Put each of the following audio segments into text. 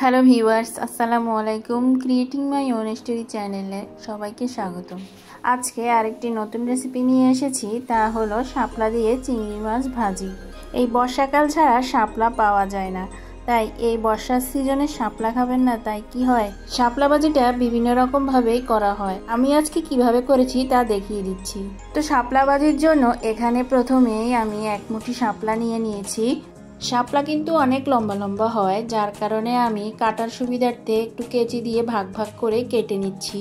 Hello viewers, আসসালামু আলাইকুম। Creating my own story চ্যানেলে সবাইকে স্বাগতম। আজকে আরেকটি নতুন রেসিপি নিয়ে এসেছি, তা হলো শাপলা দিয়ে চিংড়ি মাছ ভাজি। এই বর্ষাকাল ছাড়া শাপলা পাওয়া যায় না, তাই এই বর্ষার সিজনে শাপলা খাবেন না তাই কি হয়, শাপলা ভাজিটা বিভিন্ন রকম ভাবেই করা হয়। আমি আজকে কিভাবে করেছি তা দেখিয়ে দিচ্ছি। তো শাপলা ভাজির জন্য এখানে প্রথমেই আমি এক মুঠি শাপলা নিয়ে নিয়েছি। শাপলা কিন্তু অনেক লম্বা লম্বা হয়, যার কারণে আমি কাটার সুবিধার্থে একটু কেচি দিয়ে ভাগ ভাগ করে কেটে নিচ্ছি,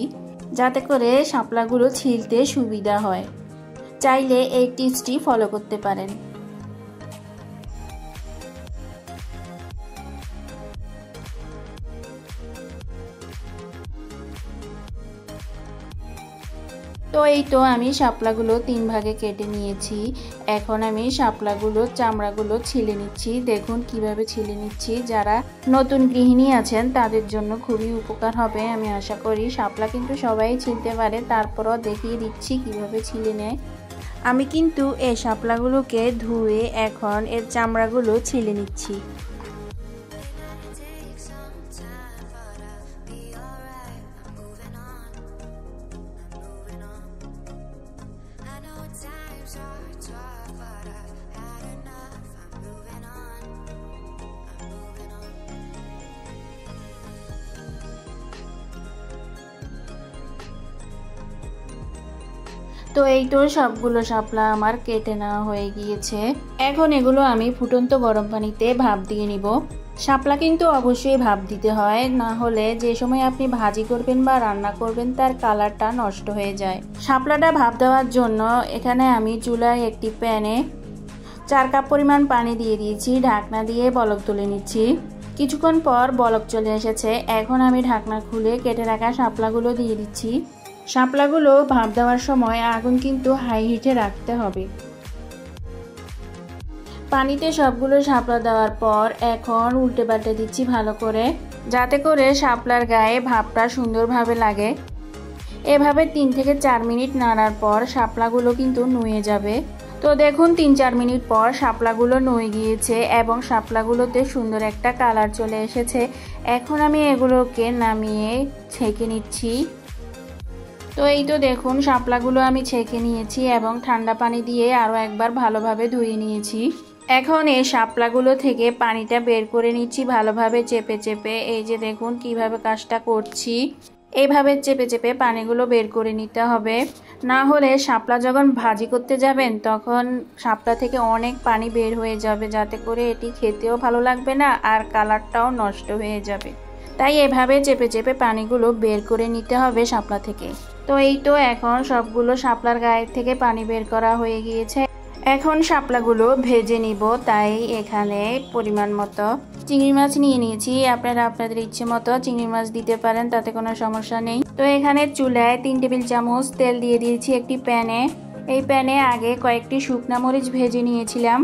যাতে করে শাপলাগুলো ছিলতে সুবিধা হয়। চাইলে এই টিপসটি ফলো করতে পারেন। তো এই তো আমি শাপলাগুলো 3 ভাগে কেটে নিয়েছি। এখন আমি শাপলাগুলো চামড়াগুলো ছিলে নিচ্ছি। দেখুন কিভাবে ছিলে নিচ্ছি। যারা নতুন গৃহিণী আছেন তাদের জন্য খুবই উপকার হবে। আমি আশা করি শাপলা কিন্তু সবাই ছিলতে পারে, তারপরও দেখিয়ে দিচ্ছি কিভাবে ছিলে নেয়। আমি কিন্তু এই শাপলাগুলোকে ধুয়ে এখন এর চামড়াগুলো ছিলে নিচ্ছি। তো এই তো সবগুলো শাপলা আমার কেটে নেওয়া হয়ে গিয়েছে। এখন এগুলো আমি ফুটন্ত গরম পানিতে ভাপ দিয়ে নিব। শাপলা কিন্তু অবশ্যই ভাপ দিতে হয়, না হলে যে সময় আপনি ভাজি করবেন বা রান্না করবেন তার কালারটা নষ্ট হয়ে যায়। শাপলাটা ভাপ দেওয়ার জন্য এখানে আমি চুলায় একটি প্যানে 4 কাপ পরিমাণ পানি দিয়ে দিয়েছি। ঢাকনা দিয়ে বলক তুলে নিচ্ছি। কিছুক্ষণ পর বলক চলে এসেছে। এখন আমি ঢাকনা খুলে কেটে রাখা শাপলাগুলো দিয়ে দিচ্ছি। শাপলাগুলো ভাপ দেওয়ার সময় আগুন কিন্তু হাই হিটে রাখতে হবে। পানিতে সবগুলো শাপলা দেওয়ার পর এখন উল্টে পাল্টে দিচ্ছি ভালো করে, যাতে করে শাপলার গায়ে ভাপটা সুন্দরভাবে লাগে। এভাবে 3 থেকে 4 মিনিট নাড়ার পর শাপলাগুলো কিন্তু নুয়ে যাবে। তো দেখুন 3-4 মিনিট পর শাপলাগুলো নুয়ে গিয়েছে এবং শাপলাগুলোতে সুন্দর একটা কালার চলে এসেছে। এখন আমি এগুলোকে নামিয়ে ছেঁকে নিচ্ছি। তো এই তো দেখুন শাপলাগুলো আমি ছেঁকে নিয়েছি এবং ঠান্ডা পানি দিয়ে আরও একবার ভালোভাবে ধুয়ে নিয়েছি। এখন এই শাপলাগুলো থেকে পানিটা বের করে নিচ্ছি ভালোভাবে চেপে চেপে। এই যে দেখুন কিভাবে কাজটা করছি, এইভাবে চেপে চেপে পানিগুলো বের করে নিতে হবে। না হলে শাপলা যখন ভাজি করতে যাবেন তখন শাপলা থেকে অনেক পানি বের হয়ে যাবে, যাতে করে এটি খেতেও ভালো লাগবে না আর কালারটাও নষ্ট হয়ে যাবে। তাই এভাবে চেপে চেপে পানিগুলো বের করে নিতে হবে শাপলা থেকে। তো এই তো এখন সবগুলো শাপলার গায়ে থেকে পানি বের করা হয়ে গিয়েছে। এখন শাপলাগুলো ভেজে নিব, তাই এখানে পরিমাণ মতো চিংড়ি মাছ নিয়ে নিয়েছি। আপনারা আপনাদের ইচ্ছে মতো চিংড়ি মাছ দিতে পারেন, তাতে কোনো সমস্যা নেই। তো এখানে চুলায় 3 টেবিল চামচ তেল দিয়ে দিয়েছি একটি প্যানে। এই প্যানে আগে কয়েকটি শুকনা মরিচ ভেজে নিয়েছিলাম।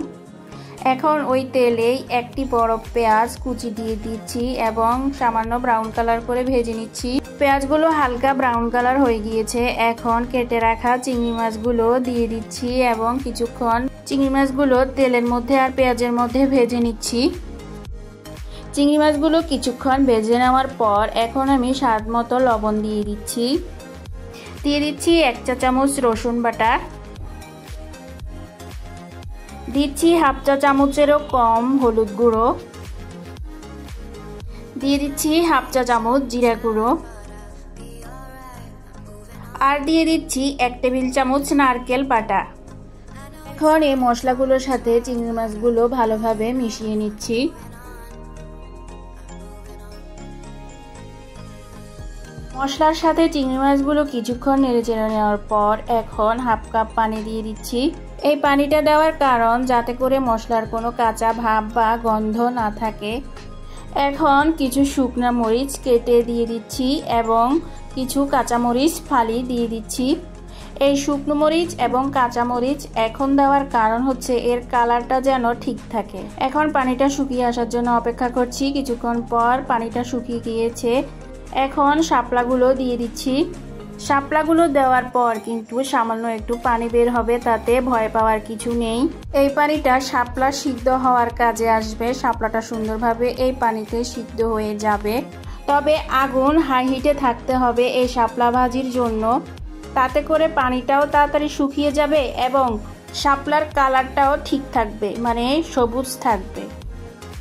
এখন ওই তেলেই একটি বড় পেঁয়াজ কুচি দিয়ে দিচ্ছি এবং সামান্য ব্রাউন কালার করে ভেজে নিচ্ছি। পেঁয়াজগুলো হালকা ব্রাউন কালার হয়ে গিয়েছে। এখন কেটে রাখা চিংড়ি মাছগুলো দিয়ে দিচ্ছি এবং কিছুক্ষণ চিংড়ি মাছগুলো তেলের মধ্যে আর পেঁয়াজের মধ্যে ভেজে নিচ্ছি। চিংড়ি মাছগুলো কিছুক্ষণ ভেজে নেওয়ার পর এখন আমি স্বাদ মতো লবণ দিয়ে দিচ্ছি। দিয়ে দিচ্ছি 1 চা চামচ রসুন বাটা, দিচ্ছি 1/2 চা চামচেরও কম হলুদ গুঁড়ো, দিয়ে দিচ্ছি 1/2 চা চামচ জিরা গুঁড়ো, আর দিয়ে দিচ্ছি 1 টেবিল চামচ নারকেল বাটা। এখন এই মশলাগুলোর সাথে চিংড়ি মাছগুলো ভালোভাবে মিশিয়ে নিচ্ছি। মশলার সাথে চিংড়ি মাছগুলো কিছুক্ষণ নেড়েচেড়ে নেওয়ার পর এখন 1/2 কাপ পানি দিয়ে দিচ্ছি। এই পানিটা দেওয়ার কারণ যাতে করে মশলার কোনো কাঁচা ভাব বা গন্ধ না থাকে। এখন কিছু শুকনা মরিচ কেটে দিয়ে দিচ্ছি এবং কিছু কাঁচামরিচ ফালি দিয়ে দিচ্ছি। এই শুকনো মরিচ এবং কাঁচামরিচ এখন দেওয়ার কারণ হচ্ছে এর কালারটা যেন ঠিক থাকে। এখন পানিটা শুকিয়ে আসার জন্য অপেক্ষা করছি। কিছুক্ষণ পর পানিটা শুকিয়ে গিয়েছে। এখন শাপলাগুলো দিয়ে দিচ্ছি। শাপলাগুলো দেওয়ার পর কিন্তু সামান্য একটু পানি বের হবে, তাতে ভয় পাওয়ার কিছু নেই। এই পানিটা শাপলা সিদ্ধ হওয়ার কাজে আসবে। শাপলাটা সুন্দরভাবে এই পানিতে সিদ্ধ হয়ে যাবে। তবে আগুন হাই হিটে থাকতে হবে এই শাপলা ভাজির জন্য, তাতে করে পানিটাও তাড়াতাড়ি শুকিয়ে যাবে এবং শাপলার কালারটাও ঠিক থাকবে, মানে সবুজ থাকবে।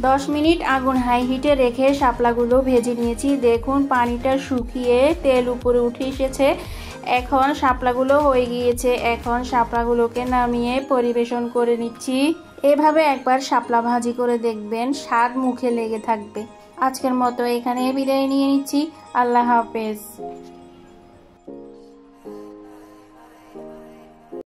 10 মিনিট আগুন হাই হিটে রেখে শাপলাগুলো ভেজে নিয়েছি। দেখুন পানিটা শুকিয়ে তেল উপরে উঠে এসেছে। এখন শাপলাগুলো হয়ে গিয়েছে। এখন শাপলাগুলোকে নামিয়ে পরিবেশন করে নিচ্ছি। এভাবে একবার শাপলা ভাজি করে দেখবেন, স্বাদ মুখে লেগে থাকবে। আজকের মতো এখানে বিদায় নিয়ে নিচ্ছি। আল্লাহ হাফেজ।